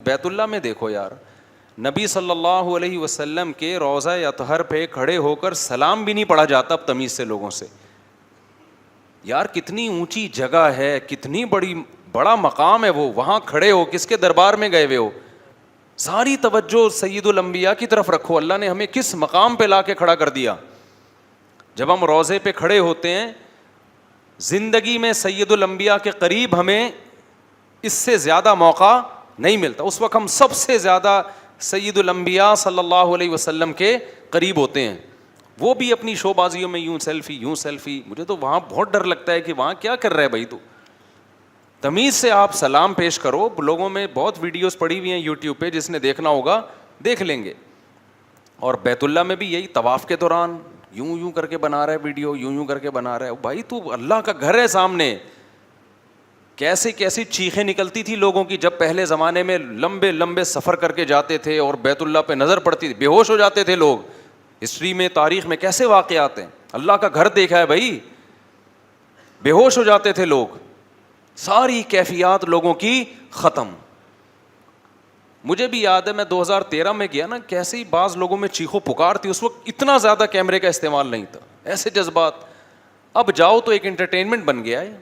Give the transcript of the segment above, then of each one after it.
بیت اللہ میں دیکھو یار، نبی صلی اللہ علیہ وسلم کے روضہ اطہر پہ کھڑے ہو کر سلام بھی نہیں پڑھا جاتا اب تمیز سے لوگوں سے. یار کتنی اونچی جگہ ہے، کتنی بڑا مقام ہے وہ، وہاں کھڑے ہو، کس کے دربار میں گئے ہوئے ہو؟ ساری توجہ سید الانبیاء کی طرف رکھو. اللہ نے ہمیں کس مقام پہ لا کے کھڑا کر دیا. جب ہم روضے پہ کھڑے ہوتے ہیں، زندگی میں سید الانبیاء کے قریب ہمیں اس سے زیادہ موقع نہیں ملتا. اس وقت ہم سب سے زیادہ سید الانبیاء صلی اللہ علیہ وسلم کے قریب ہوتے ہیں. وہ بھی اپنی شو بازیوں میں یوں سیلفی. مجھے تو وہاں بہت ڈر لگتا ہے کہ وہاں کیا کر رہا ہے بھائی. تو تمیز سے آپ سلام پیش کرو. لوگوں میں بہت ویڈیوز پڑی ہوئی ہیں یوٹیوب پہ، جس نے دیکھنا ہوگا دیکھ لیں گے. اور بیت اللہ میں بھی یہی طواف کے دوران یوں کر کے بنا رہا ہے ویڈیو، یوں کر کے بنا رہا ہے. بھائی تو اللہ کا گھر ہے سامنے. کیسی چیخیں نکلتی تھی لوگوں کی جب پہلے زمانے میں لمبے سفر کر کے جاتے تھے اور بیت اللہ پہ نظر پڑتی تھی، بے ہوش ہو جاتے تھے لوگ. ہسٹری میں، تاریخ میں کیسے واقعات ہیں. اللہ کا گھر دیکھا ہے بھائی، بے ہوش ہو جاتے تھے لوگ. ساری کیفیات لوگوں کی ختم. مجھے بھی یاد ہے میں 2013 میں گیا نا، کیسے ہی بعض لوگوں میں چیخو پکار تھی. اس وقت اتنا زیادہ کیمرے کا استعمال نہیں تھا، ایسے جذبات. اب جاؤ تو ایک انٹرٹینمنٹ بن گیا ہے.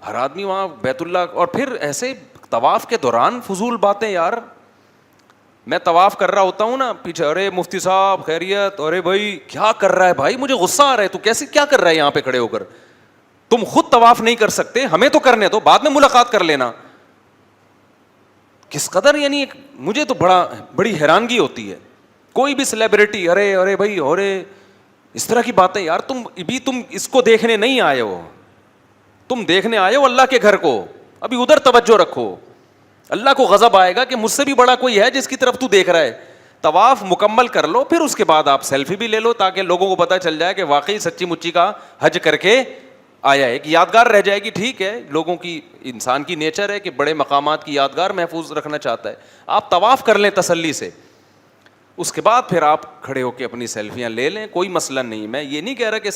ہر آدمی وہاں بیت اللہ. اور پھر ایسے طواف کے دوران فضول باتیں یار. میں طواف کر رہا ہوتا ہوں نا، پیچھے ارے مفتی صاحب خیریت، ارے بھائی کیا کر رہا ہے بھائی. مجھے غصہ آ رہا ہے، تو کیسے کیا کر رہا ہے یہاں پہ کھڑے ہو کر؟ تم خود طواف نہیں کر سکتے، ہمیں تو کرنے دو، بعد میں ملاقات کر لینا. کس قدر یعنی مجھے تو بڑی حیرانگی ہوتی ہے. کوئی بھی سیلیبریٹی ارے بھائی ارے اس طرح کی باتیں. یار تم اس کو دیکھنے نہیں آئے ہو، تم دیکھنے آئے ہو اللہ کے گھر کو. ابھی ادھر توجہ رکھو. اللہ کو غضب آئے گا کہ مجھ سے بھی بڑا کوئی ہے جس کی طرف تو دیکھ رہا ہے. طواف مکمل کر لو، پھر اس کے بعد آپ سیلفی بھی لے لو تاکہ لوگوں کو پتہ چل جائے کہ واقعی سچی مچی کا حج کر کے آیا ہے. ایک یادگار رہ جائے گی. ٹھیک ہے، لوگوں کی، انسان کی نیچر ہے کہ بڑے مقامات کی یادگار محفوظ رکھنا چاہتا ہے. آپ طواف کر لیں تسلی سے، اس کے بعد پھر آپ کھڑے ہو کے اپنی سیلفیاں لے لیں، کوئی مسئلہ نہیں. میں یہ نہیں کہہ رہا کہ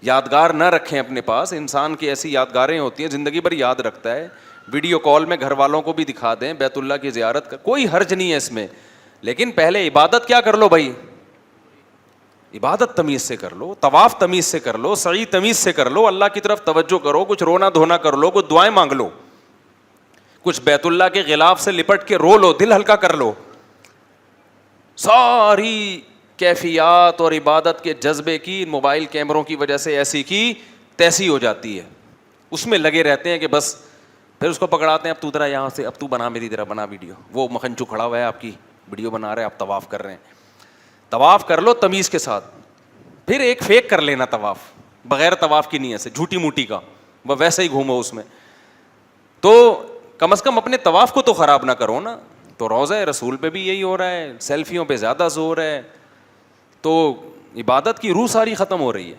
یادگار نہ رکھیں اپنے پاس. انسان کی ایسی یادگاریں ہوتی ہیں زندگی بھر یاد رکھتا ہے. ویڈیو کال میں گھر والوں کو بھی دکھا دیں بیت اللہ کی زیارت کا، کوئی حرج نہیں ہے اس میں. لیکن پہلے عبادت کیا کر لو بھائی، عبادت تمیز سے کر لو، طواف تمیز سے کر لو، سعی تمیز سے کر لو، اللہ کی طرف توجہ کرو، کچھ رونا دھونا کر لو، کچھ دعائیں مانگ لو، کچھ بیت اللہ کے غلاف سے لپٹ کے رو لو، دل ہلکا کر لو. ساری کیفیات اور عبادت کے جذبے کی موبائل کیمروں کی وجہ سے ایسی کی تیسی ہو جاتی ہے. اس میں لگے رہتے ہیں کہ بس پھر اس کو پکڑاتے ہیں، اب تو ذرا یہاں سے، اب تو بنا میری طرح بنا ویڈیو. وہ مکھنچو کھڑا ہوا ہے آپ کی ویڈیو بنا رہے ہیں، آپ طواف کر رہے ہیں. طواف کر لو تمیز کے ساتھ. پھر ایک فیک کر لینا طواف بغیر طواف کی نیت سے، جھوٹی موٹی کا، وہ ویسے ہی گھومو اس میں. تو کم از کم اپنے طواف کو تو خراب نہ کرو نا. تو روضہ رسول پہ بھی یہی ہو رہا ہے، سیلفیوں پہ زیادہ زور ہے. تو عبادت کی روح ساری ختم ہو رہی ہے.